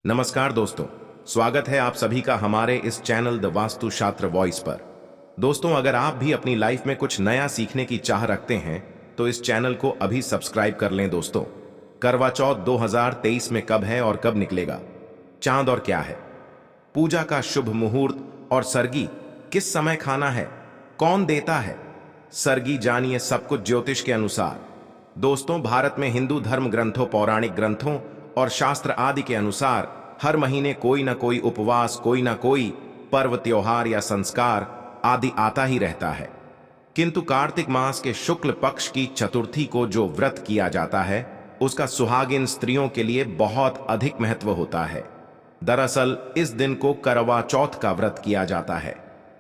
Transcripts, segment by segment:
नमस्कार दोस्तों, स्वागत है आप सभी का हमारे इस चैनल द वास्तु शास्त्र वॉइस पर। दोस्तों, अगर आप भी अपनी लाइफ में कुछ नया सीखने की चाह रखते हैं तो इस चैनल को अभी सब्सक्राइब कर लें। दोस्तों, करवा चौथ 2023 में कब है और कब निकलेगा? चांद और क्या है? पूजा का शुभ मुहूर्त और सरगी किस समय खाना है? कौन देता है सरगी? जानिए सब कुछ ज्योतिष के अनुसार। दोस्तों, भारत में हिंदू धर्म ग्रंथों, पौराणिक ग्रंथों और शास्त्र आदि के अनुसार हर महीने कोई ना कोई उपवास, कोई ना कोई पर्व, त्योहार या संस्कार आदि आता ही रहता है। किंतु कार्तिक मास के शुक्ल पक्ष की चतुर्थी को जो व्रत किया जाता है उसका सुहागिन स्त्रियों के लिए बहुत अधिक महत्व होता है। दरअसल इस दिन को करवा चौथ का व्रत किया जाता है।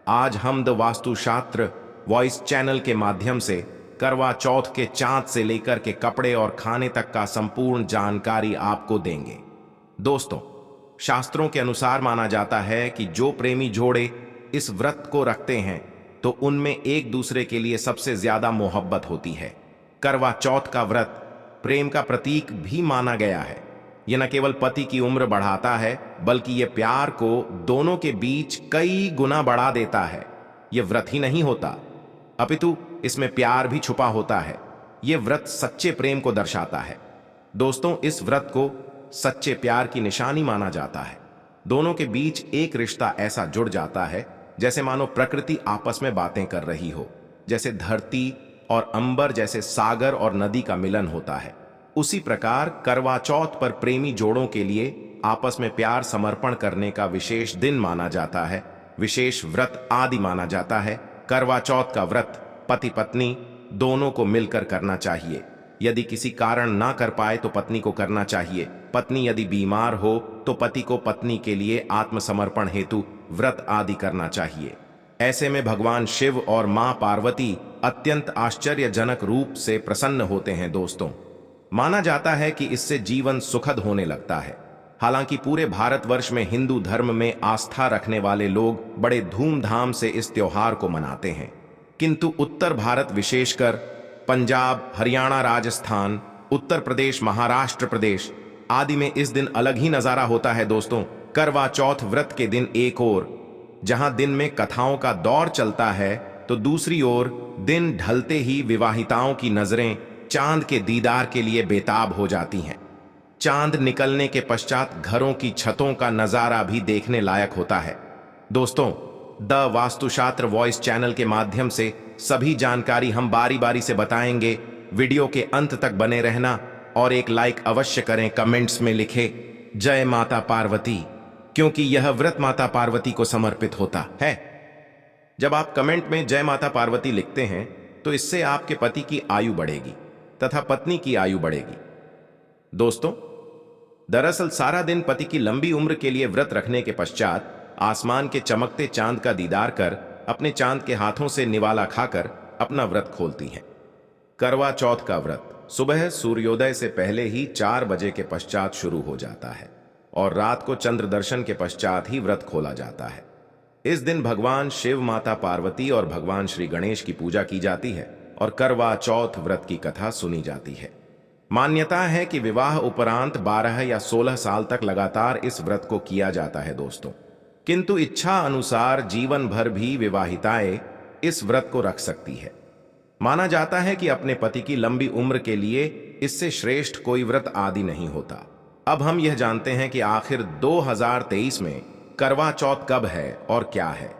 आज हम द वास्तु शास्त्र वॉइस चैनल के माध्यम से करवा चौथ के चांद से लेकर के कपड़े और खाने तक का संपूर्ण जानकारी आपको देंगे। दोस्तों, शास्त्रों के अनुसार माना जाता है कि जो प्रेमी जोड़े इस व्रत को रखते हैं तो उनमें एक दूसरे के लिए सबसे ज्यादा मोहब्बत होती है। करवा चौथ का व्रत प्रेम का प्रतीक भी माना गया है। यह न केवल पति की उम्र बढ़ाता है बल्कि यह प्यार को दोनों के बीच कई गुना बढ़ा देता है। यह व्रत ही नहीं होता अपितु इसमें प्यार भी छुपा होता है। यह व्रत सच्चे प्रेम को दर्शाता है। दोस्तों, इस व्रत को सच्चे प्यार की निशानी माना जाता है। दोनों के बीच एक रिश्ता ऐसा जुड़ जाता है जैसे मानो प्रकृति आपस में बातें कर रही हो, जैसे धरती और अंबर, जैसे सागर और नदी का मिलन होता है। उसी प्रकार करवा चौथ पर प्रेमी जोड़ों के लिए आपस में प्यार समर्पण करने का विशेष दिन माना जाता है, विशेष व्रत आदि माना जाता है। करवा चौथ का व्रत पति पत्नी दोनों को मिलकर करना चाहिए। यदि किसी कारण ना कर पाए तो पत्नी को करना चाहिए। पत्नी यदि बीमार हो तो पति को पत्नी के लिए आत्मसमर्पण हेतु व्रत आदि करना चाहिए। ऐसे में भगवान शिव और मां पार्वती अत्यंत आश्चर्यजनक रूप से प्रसन्न होते हैं। दोस्तों, माना जाता है कि इससे जीवन सुखद होने लगता है। हालांकि पूरे भारतवर्ष में हिंदू धर्म में आस्था रखने वाले लोग बड़े धूमधाम से इस त्योहार को मनाते हैं, किंतु उत्तर भारत विशेषकर पंजाब, हरियाणा, राजस्थान, उत्तर प्रदेश, महाराष्ट्र प्रदेश आदि में इस दिन अलग ही नजारा होता है। दोस्तों, करवा चौथ व्रत के दिन एक ओर जहां दिन में कथाओं का दौर चलता है तो दूसरी ओर दिन ढलते ही विवाहिताओं की नजरें चांद के दीदार के लिए बेताब हो जाती हैं। चांद निकलने के पश्चात घरों की छतों का नजारा भी देखने लायक होता है। दोस्तों, द वास्तुशास्त्र वॉइस चैनल के माध्यम से सभी जानकारी हम बारी बारी से बताएंगे। वीडियो के अंत तक बने रहना और एक लाइक अवश्य करें। कमेंट्स में लिखे जय माता पार्वती, क्योंकि यह व्रत माता पार्वती को समर्पित होता है। जब आप कमेंट में जय माता पार्वती लिखते हैं तो इससे आपके पति की आयु बढ़ेगी तथा पत्नी की आयु बढ़ेगी। दोस्तों, दरअसल सारा दिन पति की लंबी उम्र के लिए व्रत रखने के पश्चात आसमान के चमकते चांद का दीदार कर अपने चांद के हाथों से निवाला खाकर अपना व्रत खोलती हैं। करवा चौथ का व्रत सुबह सूर्योदय से पहले ही 4 बजे के पश्चात शुरू हो जाता है और रात को चंद्र दर्शन के पश्चात ही व्रत खोला जाता है। इस दिन भगवान शिव, माता पार्वती और भगवान श्री गणेश की पूजा की जाती है और करवा चौथ व्रत की कथा सुनी जाती है। मान्यता है कि विवाह उपरांत 12 या 16 साल तक लगातार इस व्रत को किया जाता है। दोस्तों, किंतु इच्छा अनुसार जीवन भर भी विवाहिताएं इस व्रत को रख सकती है। माना जाता है कि अपने पति की लंबी उम्र के लिए इससे श्रेष्ठ कोई व्रत आदि नहीं होता। अब हम यह जानते हैं कि आखिर 2023 में करवा चौथ कब है और क्या है।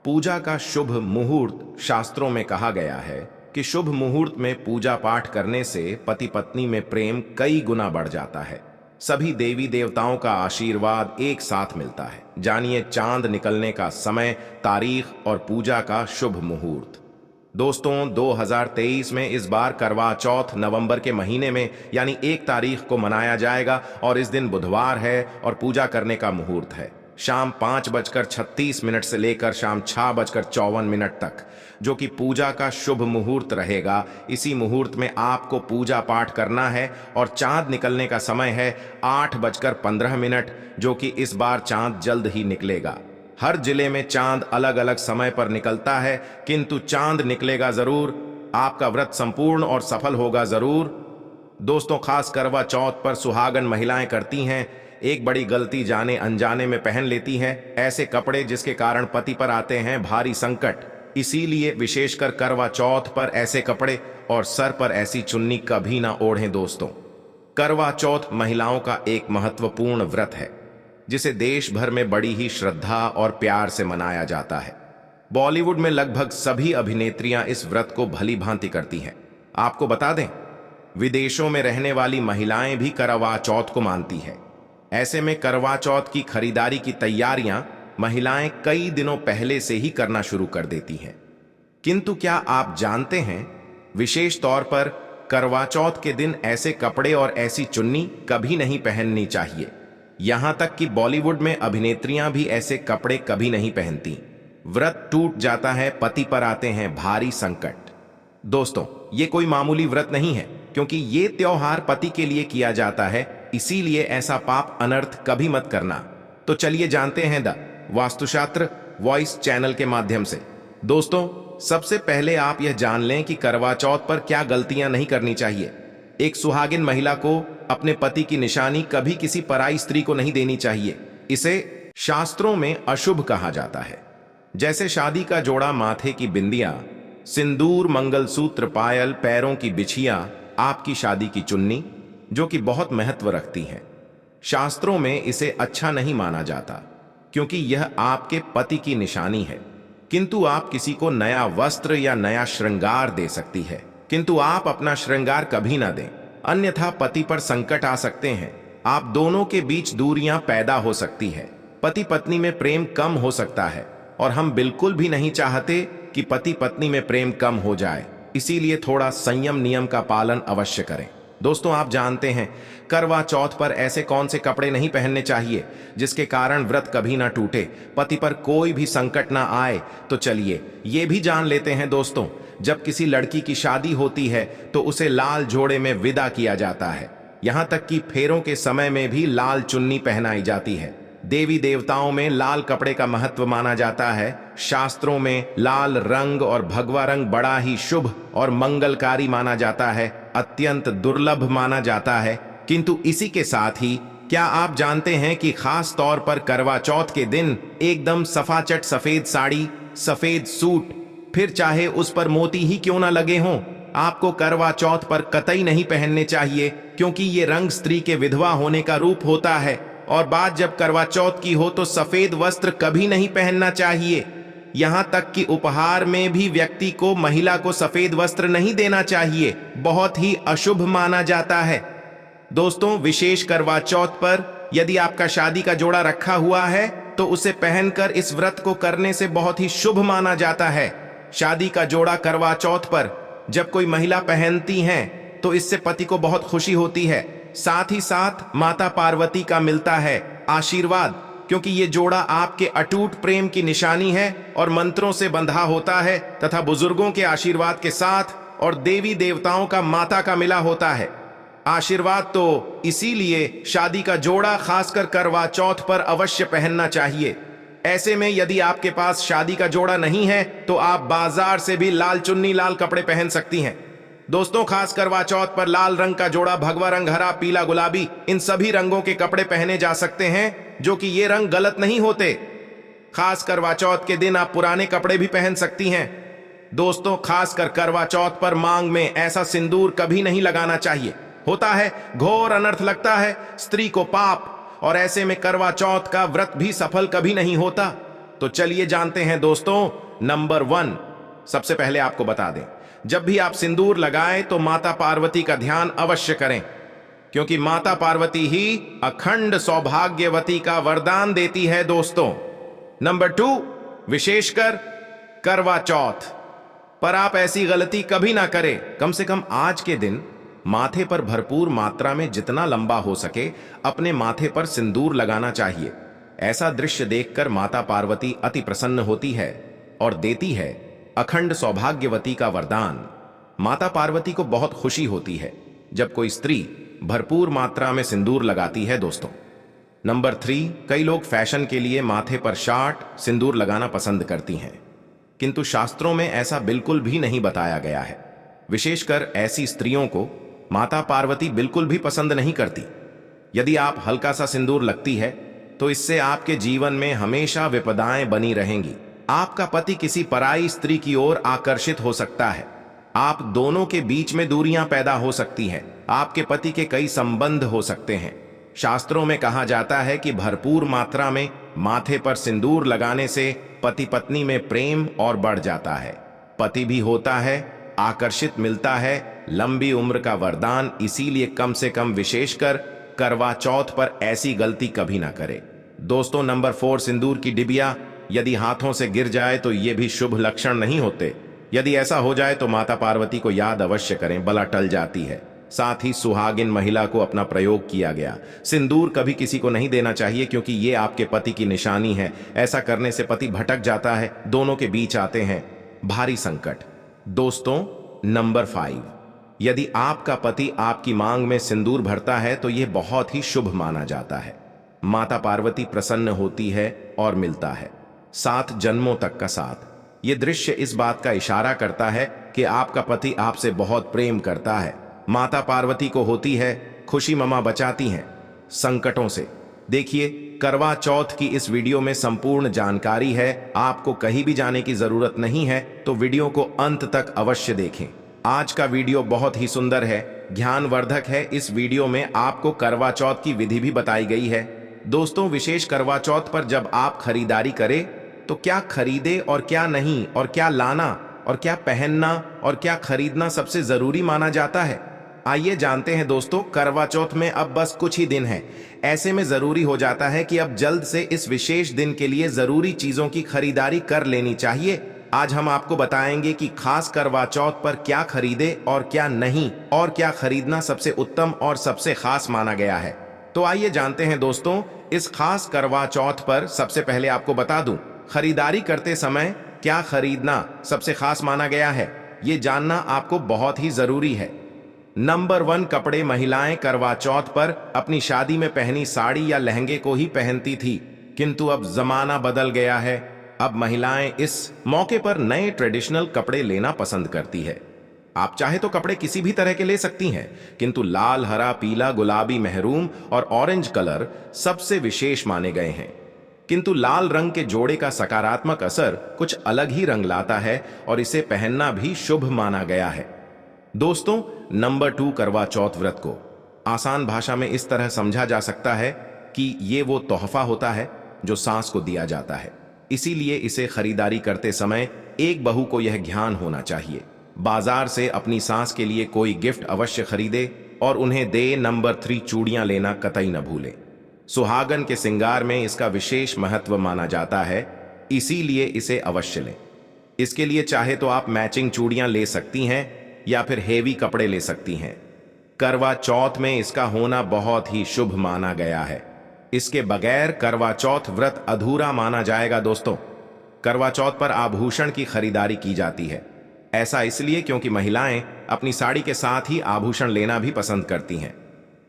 पूजा का शुभ मुहूर्त शास्त्रों में कहा गया है कि शुभ मुहूर्त में पूजा पाठ करने से पति पत्नी में प्रेम कई गुना बढ़ जाता है। सभी देवी देवताओं का आशीर्वाद एक साथ मिलता है। जानिए चांद निकलने का समय, तारीख और पूजा का शुभ मुहूर्त। दोस्तों, 2023 में इस बार करवा चौथ नवंबर के महीने में यानी 1 तारीख को मनाया जाएगा और इस दिन बुधवार है और पूजा करने का मुहूर्त है शाम 5:36 से लेकर शाम 6:54 तक, जो कि पूजा का शुभ मुहूर्त रहेगा। इसी मुहूर्त में आपको पूजा पाठ करना है और चांद निकलने का समय है 8:15, जो कि इस बार चांद जल्द ही निकलेगा। हर जिले में चांद अलग अलग समय पर निकलता है, किंतु चांद निकलेगा जरूर। आपका व्रत संपूर्ण और सफल होगा जरूर। दोस्तों, खास करवा चौथ पर सुहागन महिलाएं करती हैं एक बड़ी गलती जाने अनजाने में पहन लेती हैं ऐसे कपड़े जिसके कारण पति पर आते हैं भारी संकट। इसीलिए विशेषकर करवा चौथ पर ऐसे कपड़े और सर पर ऐसी चुन्नी कभी ना ओढ़ें दोस्तों। करवा चौथ महिलाओं का एक महत्वपूर्ण व्रत है जिसे देश भर में बड़ी ही श्रद्धा और प्यार से मनाया जाता है। बॉलीवुड में लगभग सभी अभिनेत्रियां इस व्रत को भली भांति करती हैं। आपको बता दें, विदेशों में रहने वाली महिलाएं भी करवा चौथ को मानती है। ऐसे में करवा चौथ की खरीदारी की तैयारियां महिलाएं कई दिनों पहले से ही करना शुरू कर देती हैं। किंतु क्या आप जानते हैं, विशेष तौर पर करवा चौथ के दिन ऐसे कपड़े और ऐसी चुन्नी कभी नहीं पहननी चाहिए। यहां तक कि बॉलीवुड में अभिनेत्रियां भी ऐसे कपड़े कभी नहीं पहनती। व्रत टूट जाता है, पति पर आते हैं भारी संकट। दोस्तों, ये कोई मामूली व्रत नहीं है, क्योंकि ये त्योहार पति के लिए किया जाता है। इसीलिए ऐसा पाप अनर्थ कभी मत करना। तो चलिए जानते हैं द वास्तुशास्त्र वॉइस चैनल के माध्यम से। दोस्तों, सबसे पहले आप यह जान लें कि करवा चौथ पर क्या गलतियां नहीं करनी चाहिए। एक सुहागिन महिला को अपने पति की निशानी कभी किसी पराई स्त्री को नहीं देनी चाहिए। इसे शास्त्रों में अशुभ कहा जाता है। जैसे शादी का जोड़ा, माथे की बिंदिया, सिंदूर, मंगलसूत्र, पायल, पैरों की बिछिया, आपकी शादी की चुन्नी, जो कि बहुत महत्व रखती हैं। शास्त्रों में इसे अच्छा नहीं माना जाता, क्योंकि यह आपके पति की निशानी है। किंतु आप किसी को नया वस्त्र या नया श्रृंगार दे सकती है, किंतु आप अपना श्रृंगार कभी ना दें, अन्यथा पति पर संकट आ सकते हैं। आप दोनों के बीच दूरियां पैदा हो सकती है, पति पत्नी में प्रेम कम हो सकता है, और हम बिल्कुल भी नहीं चाहते कि पति पत्नी में प्रेम कम हो जाए। इसीलिए थोड़ा संयम नियम का पालन अवश्य करें। दोस्तों, आप जानते हैं करवा चौथ पर ऐसे कौन से कपड़े नहीं पहनने चाहिए जिसके कारण व्रत कभी ना टूटे, पति पर कोई भी संकट ना आए। तो चलिए ये भी जान लेते हैं दोस्तों, जब किसी लड़की की शादी होती है तो उसे लाल जोड़े में विदा किया जाता है। यहां तक कि फेरों के समय में भी लाल चुन्नी पहनाई जाती है। देवी देवताओं में लाल कपड़े का महत्व माना जाता है। शास्त्रों में लाल रंग और भगवा रंग बड़ा ही शुभ और मंगलकारी माना जाता है, अत्यंत दुर्लभ माना जाता है। किंतु इसी के साथ ही क्या आप जानते हैं कि खास तौर पर करवा चौथ के दिन एकदम सफाचट सफेद साड़ी, सफेद सूट, फिर चाहे उस पर मोती ही क्यों ना लगे हों, आपको करवा चौथ पर कतई नहीं पहनने चाहिए, क्योंकि ये रंग स्त्री के विधवा होने का रूप होता है। और बात जब करवा चौथ की हो तो सफेद वस्त्र कभी नहीं पहनना चाहिए। यहां तक कि उपहार में भी व्यक्ति को, महिला को सफेद वस्त्र नहीं देना चाहिए, बहुत ही अशुभ माना जाता है। दोस्तों, विशेष करवा चौथ पर यदि आपका शादी का जोड़ा रखा हुआ है तो उसे पहनकर इस व्रत को करने से बहुत ही शुभ माना जाता है। शादी का जोड़ा करवा चौथ पर जब कोई महिला पहनती हैं तो इससे पति को बहुत खुशी होती है। साथ ही साथ माता पार्वती का मिलता है आशीर्वाद, क्योंकि ये जोड़ा आपके अटूट प्रेम की निशानी है और मंत्रों से बंधा होता है तथा बुजुर्गों के आशीर्वाद के साथ और देवी देवताओं का, माता का मिला होता है आशीर्वाद। तो इसीलिए शादी का जोड़ा खासकर करवा चौथ पर अवश्य पहनना चाहिए। ऐसे में यदि आपके पास शादी का जोड़ा नहीं है तो आप बाजार से भी लाल चुन्नी, लाल कपड़े पहन सकती हैं। दोस्तों, खास करवा चौथ पर लाल रंग का जोड़ा, भगवा रंग, हरा, पीला, गुलाबी, इन सभी रंगों के कपड़े पहने जा सकते हैं, जो कि ये रंग गलत नहीं होते। खास करवा चौथ के दिन आप पुराने कपड़े भी पहन सकती हैं। दोस्तों, खासकर करवा चौथ पर मांग में ऐसा सिंदूर कभी नहीं लगाना चाहिए, होता है घोर अनर्थ, लगता है स्त्री को पाप, और ऐसे में करवा चौथ का व्रत भी सफल कभी नहीं होता। तो चलिए जानते हैं दोस्तों, नंबर 1, सबसे पहले आपको बता दें, जब भी आप सिंदूर लगाएं तो माता पार्वती का ध्यान अवश्य करें, क्योंकि माता पार्वती ही अखंड सौभाग्यवती का वरदान देती है दोस्तों। नंबर 2, विशेषकर करवा चौथ पर आप ऐसी गलती कभी ना करें। कम से कम आज के दिन माथे पर भरपूर मात्रा में जितना लंबा हो सके अपने माथे पर सिंदूर लगाना चाहिए। ऐसा दृश्य देखकर माता पार्वती अति प्रसन्न होती है और देती है अखंड सौभाग्यवती का वरदान। माता पार्वती को बहुत खुशी होती है जब कोई स्त्री भरपूर मात्रा में सिंदूर लगाती है दोस्तों। नंबर 3, कई लोग फैशन के लिए माथे पर शार्ट सिंदूर लगाना पसंद करती हैं, किंतु शास्त्रों में ऐसा बिल्कुल भी नहीं बताया गया है। विशेषकर ऐसी स्त्रियों को माता पार्वती बिल्कुल भी पसंद नहीं करती। यदि आप हल्का सा सिंदूर लगती है तो इससे आपके जीवन में हमेशा विपदाएं बनी रहेंगी। आपका पति किसी पराई स्त्री की ओर आकर्षित हो सकता है। आप दोनों के बीच में दूरियां पैदा हो सकती हैं। आपके पति के कई संबंध हो सकते हैं। शास्त्रों में कहा जाता है कि भरपूर मात्रा में माथे पर सिंदूर लगाने से पति पत्नी में प्रेम और बढ़ जाता है। पति भी होता है, आकर्षित मिलता है, लंबी उम्र का वरदान। इसीलिए कम से कम विशेषकर करवा चौथ पर ऐसी गलती कभी ना करे। दोस्तों, नंबर 4, सिंदूर की डिबिया यदि हाथों से गिर जाए तो ये भी शुभ लक्षण नहीं होते। यदि ऐसा हो जाए तो माता पार्वती को याद अवश्य करें, बला टल जाती है। साथ ही सुहागिन महिला को अपना प्रयोग किया गया सिंदूर कभी किसी को नहीं देना चाहिए, क्योंकि ये आपके पति की निशानी है। ऐसा करने से पति भटक जाता है, दोनों के बीच आते हैं भारी संकट। दोस्तों, नंबर 5, यदि आपका पति आपकी मांग में सिंदूर भरता है तो यह बहुत ही शुभ माना जाता है। माता पार्वती प्रसन्न होती है और मिलता है 7 जन्मों तक का साथ। यह दृश्य इस बात का इशारा करता है कि आपका पति आपसे बहुत प्रेम करता है। माता पार्वती को होती है खुशी, ममा बचाती हैं संकटों से। देखिए, करवा चौथ की इस वीडियो में संपूर्ण जानकारी है। आपको कहीं भी जाने की जरूरत नहीं है, तो वीडियो को अंत तक अवश्य देखें। आज का वीडियो बहुत ही सुंदर है, ज्ञानवर्धक है। इस वीडियो में आपको करवा चौथ की विधि भी बताई गई है। दोस्तों, विशेष करवा चौथ पर जब आप खरीदारी करें तो क्या खरीदे और क्या नहीं, और क्या लाना और क्या पहनना और क्या खरीदना सबसे जरूरी माना जाता है। आइए जानते हैं दोस्तों। करवा चौथ में अब बस कुछ ही दिन है। ऐसे में जरूरी हो जाता है कि अब जल्द से इस विशेष दिन के लिए जरूरी चीजों की खरीदारी कर लेनी चाहिए। आज हम आपको बताएंगे कि खास करवा चौथ पर क्या खरीदे और क्या नहीं, और क्या खरीदना सबसे उत्तम और सबसे खास माना गया है। तो आइए जानते हैं दोस्तों। इस खास करवा चौथ पर सबसे पहले आपको बता दूं, खरीदारी करते समय क्या खरीदना सबसे खास माना गया है, ये जानना आपको बहुत ही जरूरी है। नंबर 1, कपड़े। महिलाएं करवा चौथ पर अपनी शादी में पहनी साड़ी या लहंगे को ही पहनती थी, किंतु अब जमाना बदल गया है। अब महिलाएं इस मौके पर नए ट्रेडिशनल कपड़े लेना पसंद करती है। आप चाहे तो कपड़े किसी भी तरह के ले सकती हैं, किंतु लाल, हरा, पीला, गुलाबी, मेहरून और ऑरेंज कलर सबसे विशेष माने गए हैं। किंतु लाल रंग के जोड़े का सकारात्मक असर कुछ अलग ही रंग लाता है और इसे पहनना भी शुभ माना गया है। दोस्तों, नंबर 2, करवा चौथ व्रत को आसान भाषा में इस तरह समझा जा सकता है कि ये वो तोहफा होता है जो सास को दिया जाता है। इसीलिए इसे खरीदारी करते समय एक बहू को यह ज्ञान होना चाहिए, बाजार से अपनी सास के लिए कोई गिफ्ट अवश्य खरीदे और उन्हें दे। नंबर 3, चूड़ियां लेना कतई न भूले। सुहागन के श्रृंगार में इसका विशेष महत्व माना जाता है, इसीलिए इसे अवश्य लें। इसके लिए चाहे तो आप मैचिंग चूड़ियां ले सकती हैं या फिर हेवी कपड़े ले सकती हैं। करवा चौथ में इसका होना बहुत ही शुभ माना गया है। इसके बगैर करवा चौथ व्रत अधूरा माना जाएगा। दोस्तों, करवा चौथ पर आभूषण की खरीदारी की जाती है। ऐसा इसलिए क्योंकि महिलाएं अपनी साड़ी के साथ ही आभूषण लेना भी पसंद करती हैं।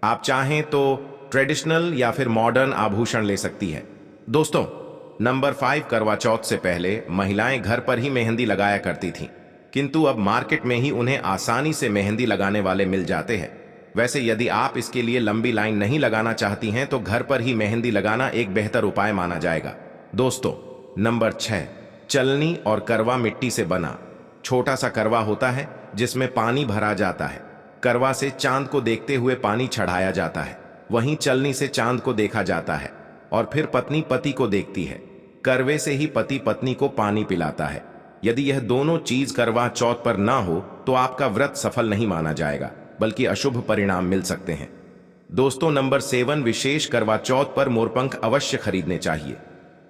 आप चाहें तो ट्रेडिशनल या फिर मॉडर्न आभूषण ले सकती है। दोस्तों, नंबर 5, करवा चौथ से पहले महिलाएं घर पर ही मेहंदी लगाया करती थीं, किंतु अब मार्केट में ही उन्हें आसानी से मेहंदी लगाने वाले मिल जाते हैं। वैसे यदि आप इसके लिए लंबी लाइन नहीं लगाना चाहती हैं तो घर पर ही मेहंदी लगाना एक बेहतर उपाय माना जाएगा। दोस्तों, नंबर 6, चलनी और करवा मिट्टी से बना छोटा सा करवा होता है जिसमें पानी भरा जाता है। करवा से चांद को देखते हुए पानी चढ़ाया जाता है, वहीं चलनी से चांद को देखा जाता है और फिर पत्नी पति को देखती है। करवे से ही पति पत्नी को पानी पिलाता है। यदि यह दोनों चीज करवा चौथ पर ना हो तो आपका व्रत सफल नहीं माना जाएगा, बल्कि अशुभ परिणाम मिल सकते हैं। दोस्तों, नंबर 7, विशेष करवा चौथ पर मोरपंख अवश्य खरीदने चाहिए।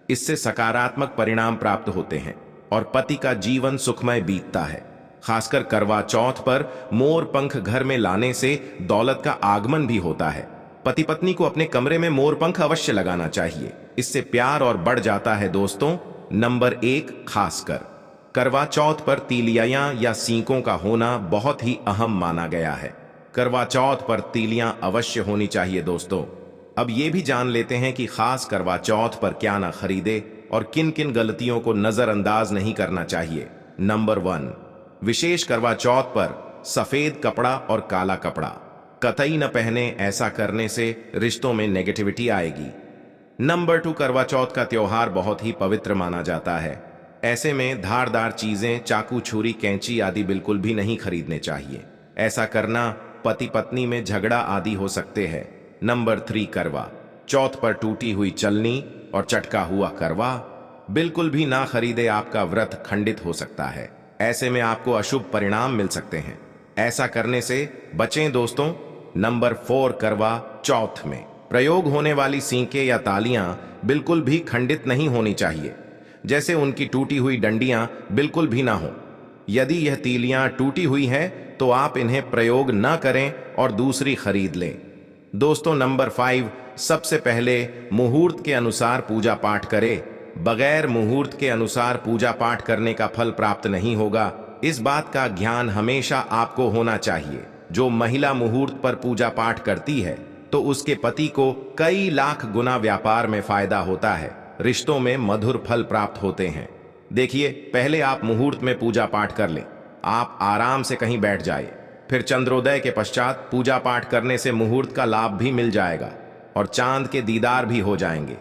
इससे सकारात्मक परिणाम प्राप्त होते हैं और पति का जीवन सुखमय बीतता है। खासकर करवा चौथ पर मोर पंख घर में लाने से दौलत का आगमन भी होता है। पति पत्नी को अपने कमरे में मोर पंख अवश्य लगाना चाहिए, इससे प्यार और बढ़ जाता है। दोस्तों, नंबर 1, खासकर करवा चौथ पर तीलियां या सींकों का होना बहुत ही अहम माना गया है। करवा चौथ पर तीलियां अवश्य होनी चाहिए। दोस्तों, अब ये भी जान लेते हैं कि खास करवा चौथ पर क्या ना खरीदे और किन किन गलतियों को नजरअंदाज नहीं करना चाहिए। नंबर 1, विशेष करवा चौथ पर सफेद कपड़ा और काला कपड़ा। कतई न पहने, ऐसा करने से रिश्तों में नेगेटिविटी आएगी। नंबर 2, करवा चौथ का त्योहार बहुत ही पवित्र माना जाता है। ऐसे में धारदार चीजें, चाकू, छुरी, कैंची आदि बिल्कुल भी नहीं खरीदने चाहिए। ऐसा करना पति पत्नी में झगड़ा आदि हो सकते हैं। नंबर 3, करवा चौथ पर टूटी हुई चलनी और चटका हुआ करवा बिल्कुल भी ना खरीदे, आपका व्रत खंडित हो सकता है। ऐसे में आपको अशुभ परिणाम मिल सकते हैं। ऐसा करने से बचें दोस्तों। नंबर 4, करवा चौथ में प्रयोग होने वाली सींकें या तालियां बिल्कुल भी खंडित नहीं होनी चाहिए, जैसे उनकी टूटी हुई डंडियां बिल्कुल भी ना हो। यदि यह तीलियां टूटी हुई हैं तो आप इन्हें प्रयोग न करें और दूसरी खरीद लें। दोस्तों नंबर 5, सबसे पहले मुहूर्त के अनुसार पूजा पाठ करें। बगैर मुहूर्त के अनुसार पूजा पाठ करने का फल प्राप्त नहीं होगा। इस बात का ज्ञान हमेशा आपको होना चाहिए। जो महिला मुहूर्त पर पूजा पाठ करती है तो उसके पति को कई लाख गुना व्यापार में फायदा होता है, रिश्तों में मधुर फल प्राप्त होते हैं। देखिए, पहले आप मुहूर्त में पूजा पाठ कर लें। आप आराम से कहीं बैठ जाइए, फिर चंद्रोदय के पश्चात पूजा पाठ करने से मुहूर्त का लाभ भी मिल जाएगा और चांद के दीदार भी हो जाएंगे।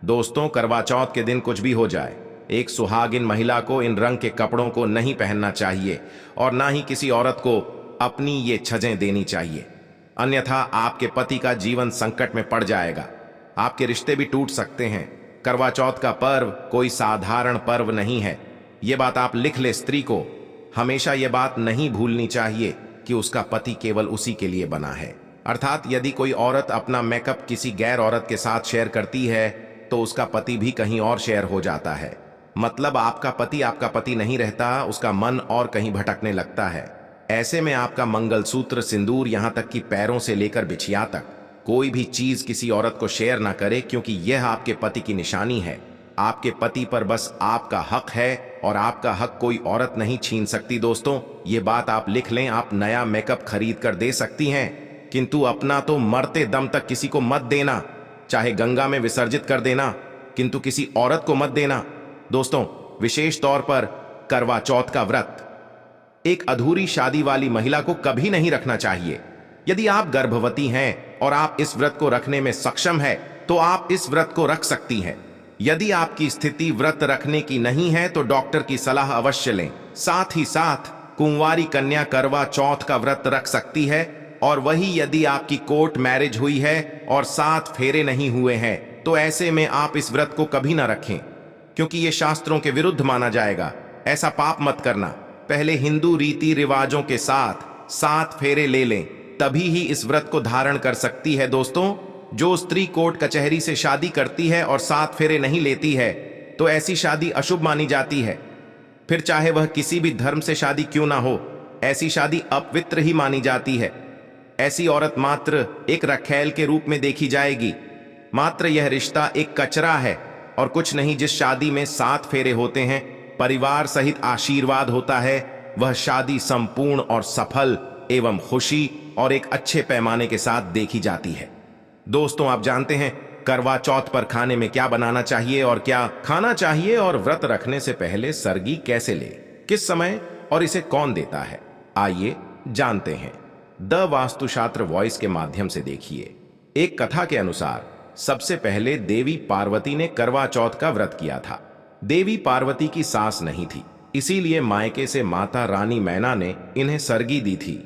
दोस्तों, करवा चौथ के दिन कुछ भी हो जाए, एक सुहागिन महिला को इन रंग के कपड़ों को नहीं पहनना चाहिए और ना ही किसी औरत को अपनी ये छजें देनी चाहिए, अन्यथा आपके पति का जीवन संकट में पड़ जाएगा। आपके रिश्ते भी टूट सकते हैं। करवा चौथ का पर्व कोई साधारण पर्व नहीं है, ये बात आप लिख ले। स्त्री को हमेशा ये बात नहीं भूलनी चाहिए कि उसका पति केवल उसी के लिए बना है। अर्थात यदि कोई औरत अपना मेकअप किसी गैर औरत के साथ शेयर करती है तो उसका पति भी कहीं और शेयर हो जाता है। मतलब आपका पति नहीं रहता, उसका मन और कहीं भटकने लगता है। ऐसे में आपका मंगलसूत्र, सिंदूर, यहां तक कि पैरों से लेकर बिछिया तक कोई भी चीज किसी औरत को शेयर ना करे, क्योंकि यह आपके पति की निशानी है। आपके पति पर बस आपका हक है और आपका हक कोई औरत नहीं छीन सकती। दोस्तों, ये बात आप लिख लें। आप नया मेकअप खरीद कर दे सकती हैं, किंतु अपना तो मरते दम तक किसी को मत देना। चाहे गंगा में विसर्जित कर देना, किंतु किसी औरत को मत देना। दोस्तों, विशेष तौर पर करवा चौथ का व्रत एक अधूरी शादी वाली महिला को कभी नहीं रखना चाहिए। यदि आप गर्भवती हैं और आप इस व्रत को रखने में सक्षम है तो आप इस व्रत को रख सकती हैं। यदि आपकी स्थिति व्रत रखने की नहीं है तो डॉक्टर की सलाह अवश्य लें। साथ ही साथ कुंवारी कन्या करवा चौथ का व्रत रख सकती है, और वही यदि आपकी कोर्ट मैरिज हुई है और 7 फेरे नहीं हुए हैं तो ऐसे में आप इस व्रत को कभी ना रखें, क्योंकि यह शास्त्रों के विरुद्ध माना जाएगा। ऐसा पाप मत करना। पहले हिंदू रीति रिवाजों के साथ 7 फेरे ले लें, तभी ही इस व्रत को धारण कर सकती है। दोस्तों, जो स्त्री कोर्ट कचहरी से शादी करती है और 7 फेरे नहीं लेती है तो ऐसी शादी अशुभ मानी जाती है। फिर चाहे वह किसी भी धर्म से शादी क्यों ना हो, ऐसी शादी अपवित्र ही मानी जाती है। ऐसी औरत मात्र एक रखैल के रूप में देखी जाएगी। मात्र यह रिश्ता एक कचरा है और कुछ नहीं। जिस शादी में 7 फेरे होते हैं, परिवार सहित आशीर्वाद होता है, वह शादी संपूर्ण और सफल एवं खुशी और एक अच्छे पैमाने के साथ देखी जाती है। दोस्तों, आप जानते हैं करवा चौथ पर खाने में क्या बनाना चाहिए और क्या खाना चाहिए, और व्रत रखने से पहले सरगी कैसे ले, किस समय और इसे कौन देता है, आइए जानते हैं। द वास्तुशास्त्र वॉइस के माध्यम से देखिए। एक कथा के अनुसार सबसे पहले देवी पार्वती ने करवा चौथ का व्रत किया था। देवी पार्वती की सास नहीं थी, इसीलिए मायके से माता रानी मैना ने इन्हें सरगी दी थी।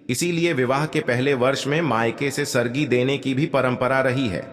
इसीलिए विवाह के पहले वर्ष में मायके से सरगी देने की भी परंपरा रही है।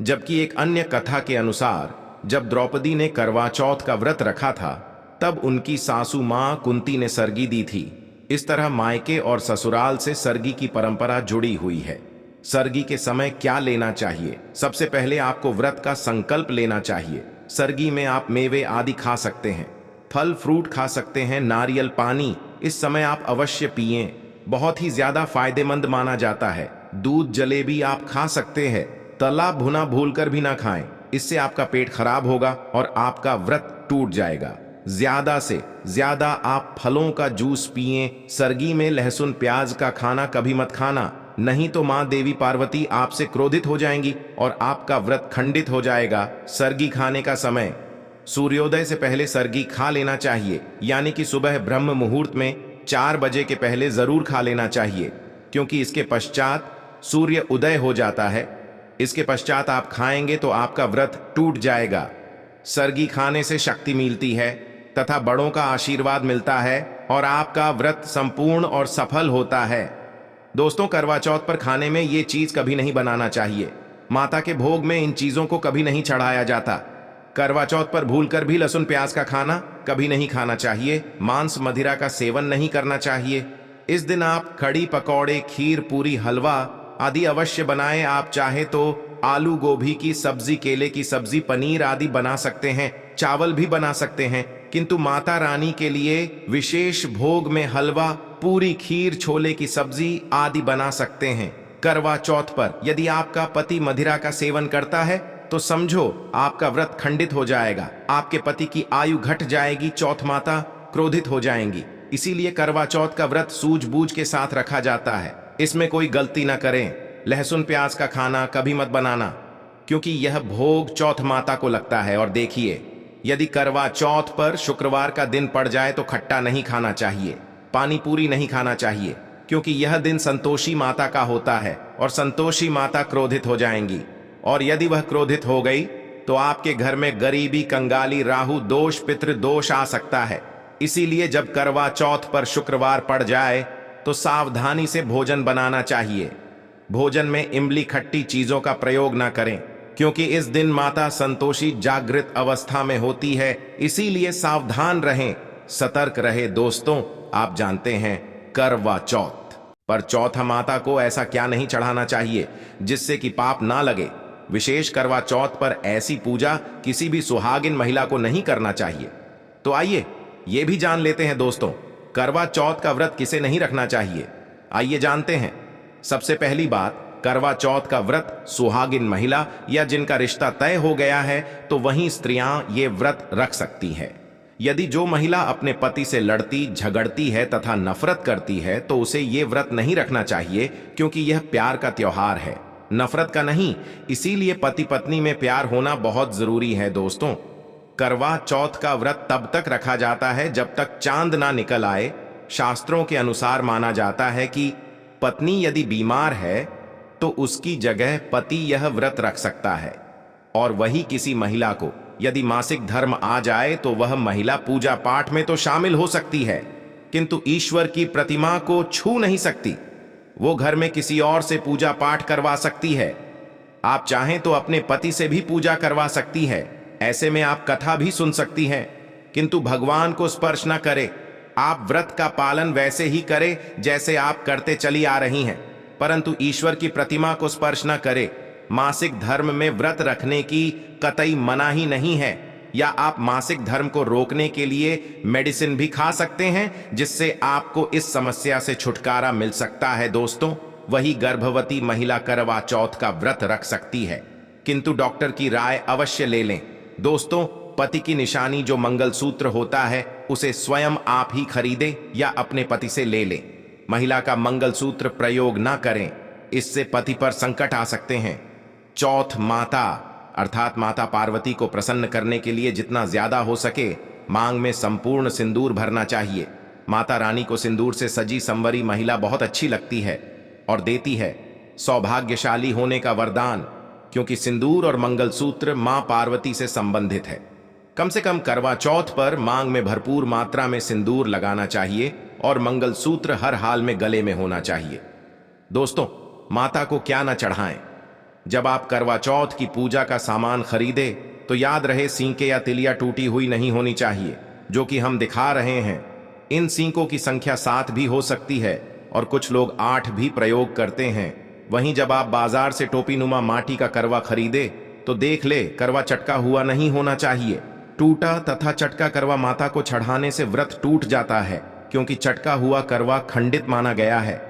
जबकि एक अन्य कथा के अनुसार जब द्रौपदी ने करवा चौथ का व्रत रखा था तब उनकी सासू मां कुंती ने सरगी दी थी। इस तरह मायके और ससुराल से सरगी की परंपरा जुड़ी हुई है। सरगी के समय क्या लेना चाहिए? सबसे पहले आपको व्रत का संकल्प लेना चाहिए। सरगी में आप मेवे आदि खा सकते हैं, फल फ्रूट खा सकते हैं, नारियल पानी इस समय आप अवश्य पिएं, बहुत ही ज्यादा फायदेमंद माना जाता है। दूध जलेबी आप खा सकते हैं, तला भुना भूलकर भी ना खाएं, इससे आपका पेट खराब होगा और आपका व्रत टूट जाएगा। ज्यादा से ज्यादा आप फलों का जूस पिएं। सरगी में लहसुन प्याज का खाना कभी मत खाना, नहीं तो मां देवी पार्वती आपसे क्रोधित हो जाएंगी और आपका व्रत खंडित हो जाएगा। सरगी खाने का समय सूर्योदय से पहले सरगी खा लेना चाहिए, यानी कि सुबह ब्रह्म मुहूर्त में 4 बजे के पहले जरूर खा लेना चाहिए, क्योंकि इसके पश्चात सूर्य उदय हो जाता है। इसके पश्चात आप खाएंगे तो आपका व्रत टूट जाएगा। सरगी खाने से शक्ति मिलती है तथा बड़ों का आशीर्वाद मिलता है और आपका व्रत संपूर्ण और सफल होता है। दोस्तों, करवा चौथ पर खाने में ये चीज कभी नहीं बनाना चाहिए। माता के भोग में इन चीजों को कभी नहीं चढ़ाया जाता। करवा चौथ पर भूलकर भी लहसुन प्याज का खाना कभी नहीं खाना चाहिए। मांस मदिरा का सेवन नहीं करना चाहिए। इस दिन आप कड़ी पकौड़े, खीर, पूरी, हलवा आदि अवश्य बनाएं। आप चाहे तो आलू गोभी की सब्जी, केले की सब्जी, पनीर आदि बना सकते हैं। चावल भी बना सकते हैं, किंतु माता रानी के लिए विशेष भोग में हलवा, पूरी, खीर, छोले की सब्जी आदि बना सकते हैं। करवा चौथ पर यदि आपका पति मदिरा का सेवन करता है तो समझो आपका व्रत खंडित हो जाएगा। आपके पति की आयु घट जाएगी। चौथ माता क्रोधित हो जाएंगी। इसीलिए करवा चौथ का व्रत सूझबूझ के साथ रखा जाता है। इसमें कोई गलती ना करें। लहसुन प्याज का खाना कभी मत बनाना, क्योंकि यह भोग चौथ माता को लगता है। और देखिए, यदि करवा चौथ पर शुक्रवार का दिन पड़ जाए तो खट्टा नहीं खाना चाहिए, पानी पूरी नहीं खाना चाहिए, क्योंकि यह दिन संतोषी माता का होता है और संतोषी माता क्रोधित हो जाएंगी। और यदि वह क्रोधित हो गई तो आपके घर में गरीबी, कंगाली, राहु दोष, पितृ दोष आ सकता है। इसीलिए जब करवा चौथ पर शुक्रवार पड़ जाए तो सावधानी से भोजन बनाना चाहिए। भोजन में इमली, खट्टी चीजों का प्रयोग ना करें, क्योंकि इस दिन माता संतोषी जागृत अवस्था में होती है। इसीलिए सावधान रहें, सतर्क रहे। दोस्तों, आप जानते हैं करवा चौथ पर चौथा माता को ऐसा क्या नहीं चढ़ाना चाहिए जिससे कि पाप ना लगे। विशेष करवा चौथ पर ऐसी पूजा किसी भी सुहागिन महिला को नहीं करना चाहिए। तो आइए ये भी जान लेते हैं दोस्तों, करवा चौथ का व्रत किसे नहीं रखना चाहिए। आइए जानते हैं। सबसे पहली बात, करवा चौथ का व्रत सुहागिन महिला या जिनका रिश्ता तय हो गया है तो वही स्त्रियां ये व्रत रख सकती हैं। यदि जो महिला अपने पति से लड़ती, झगड़ती है तथा नफरत करती है तो उसे ये व्रत नहीं रखना चाहिए, क्योंकि यह प्यार का त्योहार है, नफरत का नहीं। इसीलिए पति पत्नी में प्यार होना बहुत जरूरी है। दोस्तों, करवा चौथ का व्रत तब तक रखा जाता है जब तक चांद ना निकल आए। शास्त्रों के अनुसार माना जाता है कि पत्नी यदि बीमार है तो उसकी जगह पति यह व्रत रख सकता है। और वही किसी महिला को यदि मासिक धर्म आ जाए तो वह महिला पूजा पाठ में तो शामिल हो सकती है, किंतु ईश्वर की प्रतिमा को छू नहीं सकती। वो घर में किसी और से पूजा पाठ करवा सकती है। आप चाहें तो अपने पति से भी पूजा करवा सकती है। ऐसे में आप कथा भी सुन सकती हैं, किंतु भगवान को स्पर्श न करे। आप व्रत का पालन वैसे ही करें जैसे आप करते चली आ रही हैं, परंतु ईश्वर की प्रतिमा को स्पर्श न करे। मासिक धर्म में व्रत रखने की कतई मनाही नहीं है, या आप मासिक धर्म को रोकने के लिए मेडिसिन भी खा सकते हैं, जिससे आपको इस समस्या से छुटकारा मिल सकता है। दोस्तों, वही गर्भवती महिला करवा चौथ का व्रत रख सकती है, किंतु डॉक्टर की राय अवश्य ले लें। दोस्तों, पति की निशानी जो मंगलसूत्र होता है उसे स्वयं आप ही खरीदें या अपने पति से ले लें। महिला का मंगलसूत्र प्रयोग ना करें, इससे पति पर संकट आ सकते हैं। चौथ माता अर्थात माता पार्वती को प्रसन्न करने के लिए जितना ज्यादा हो सके मांग में संपूर्ण सिंदूर भरना चाहिए। माता रानी को सिंदूर से सजी संवरी महिला बहुत अच्छी लगती है और देती है सौभाग्यशाली होने का वरदान, क्योंकि सिंदूर और मंगलसूत्र मां पार्वती से संबंधित है। कम से कम करवा चौथ पर मांग में भरपूर मात्रा में सिंदूर लगाना चाहिए और मंगलसूत्र हर हाल में गले में होना चाहिए। दोस्तों, माता को क्या न चढ़ाएं। जब आप करवा चौथ की पूजा का सामान खरीदे तो याद रहे सींके या तिलिया टूटी हुई नहीं होनी चाहिए, जो कि हम दिखा रहे हैं। इन सींकों की संख्या 7 भी हो सकती है और कुछ लोग 8 भी प्रयोग करते हैं। वहीं जब आप बाजार से टोपी नुमा माटी का करवा खरीदे तो देख ले करवा चटका हुआ नहीं होना चाहिए। टूटा तथा चटका करवा माता को चढ़ाने से व्रत टूट जाता है, क्योंकि चटका हुआ करवा खंडित माना गया है।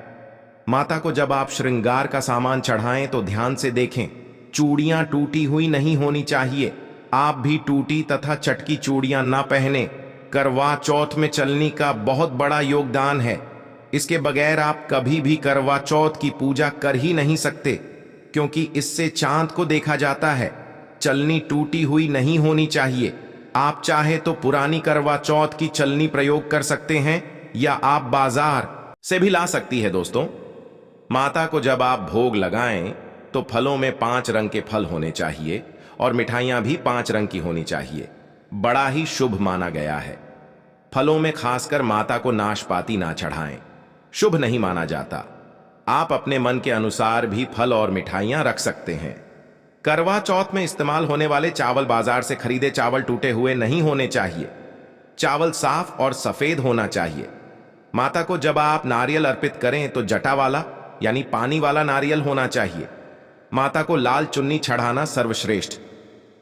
माता को जब आप श्रृंगार का सामान चढ़ाएं तो ध्यान से देखें, चूड़ियां टूटी हुई नहीं होनी चाहिए। आप भी टूटी तथा चटकी चूड़ियां ना पहने। करवा चौथ में चलनी का बहुत बड़ा योगदान है। इसके बगैर आप कभी भी करवा चौथ की पूजा कर ही नहीं सकते, क्योंकि इससे चांद को देखा जाता है। चलनी टूटी हुई नहीं होनी चाहिए। आप चाहे तो पुरानी करवा चौथ की चलनी प्रयोग कर सकते हैं, या आप बाजार से भी ला सकती है। दोस्तों, माता को जब आप भोग लगाएं तो फलों में 5 रंग के फल होने चाहिए और मिठाइयां भी 5 रंग की होनी चाहिए। बड़ा ही शुभ माना गया है। फलों में खासकर माता को नाशपाती ना चढ़ाएं, शुभ नहीं माना जाता। आप अपने मन के अनुसार भी फल और मिठाइयां रख सकते हैं। करवा चौथ में इस्तेमाल होने वाले चावल बाजार से खरीदे चावल टूटे हुए नहीं होने चाहिए। चावल साफ और सफेद होना चाहिए। माता को जब आप नारियल अर्पित करें तो जटा वाला यानी पानी वाला नारियल होना चाहिए। माता को लाल चुन्नी चढ़ाना सर्वश्रेष्ठ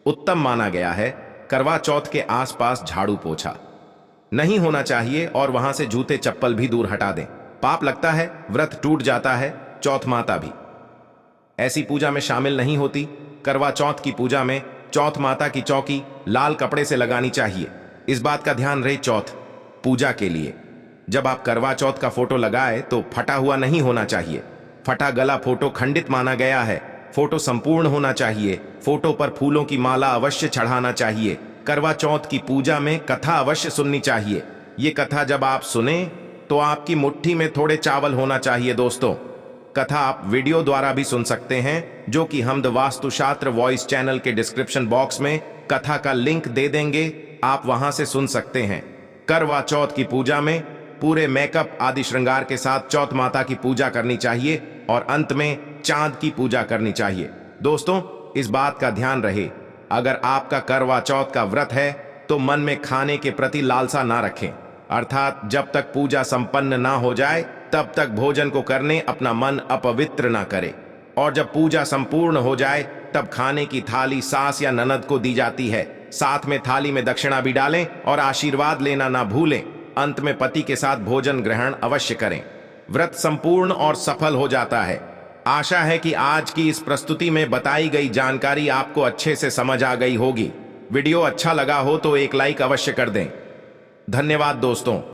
उत्तम माना गया है। करवा चौथ के आसपास झाड़ू पोछा नहीं होना चाहिए और वहां से जूते चप्पल भी दूर हटा दें। पाप लगता है, व्रत टूट जाता है। चौथ माता भी ऐसी पूजा में शामिल नहीं होती। करवा चौथ की पूजा में चौथ माता की चौकी लाल कपड़े से लगानी चाहिए। इस बात का ध्यान रहे चौथ पूजा के लिए जब आप करवा चौथ का फोटो लगाए तो फटा हुआ नहीं होना चाहिए। फटा गला फोटो खंडित माना गया है। फोटो संपूर्ण होना चाहिए। फोटो पर फूलों की माला अवश्य चढ़ाना चाहिए। करवा चौथ की पूजा में कथा अवश्य सुननी चाहिए। ये कथा जब आप सुने तो आपकी मुट्ठी में थोड़े चावल होना चाहिए। दोस्तों, कथा आप वीडियो द्वारा भी सुन सकते हैं, जो कि हम द वास्तुशास्त्र वॉइस चैनल के डिस्क्रिप्शन बॉक्स में कथा का लिंक दे देंगे। आप वहां से सुन सकते हैं। करवा चौथ की पूजा में पूरे मेकअप आदि श्रृंगार के साथ चौथ माता की पूजा करनी चाहिए और अंत में चांद की पूजा करनी चाहिए। दोस्तों, इस बात का ध्यान रहे, अगर आपका करवा चौथ का व्रत है तो मन में खाने के प्रति लालसा ना रखें, अर्थात जब तक पूजा संपन्न ना हो जाए तब तक भोजन को करने अपना मन अपवित्र ना करें, और जब पूजा संपूर्ण हो जाए तब खाने की थाली सास या ननद को दी जाती है। साथ में थाली में दक्षिणा भी डालें और आशीर्वाद लेना ना भूलें। अंत में पति के साथ भोजन ग्रहण अवश्य करें। व्रत संपूर्ण और सफल हो जाता है। आशा है कि आज की इस प्रस्तुति में बताई गई जानकारी आपको अच्छे से समझ आ गई होगी। वीडियो अच्छा लगा हो तो एक लाइक अवश्य कर दें। धन्यवाद दोस्तों।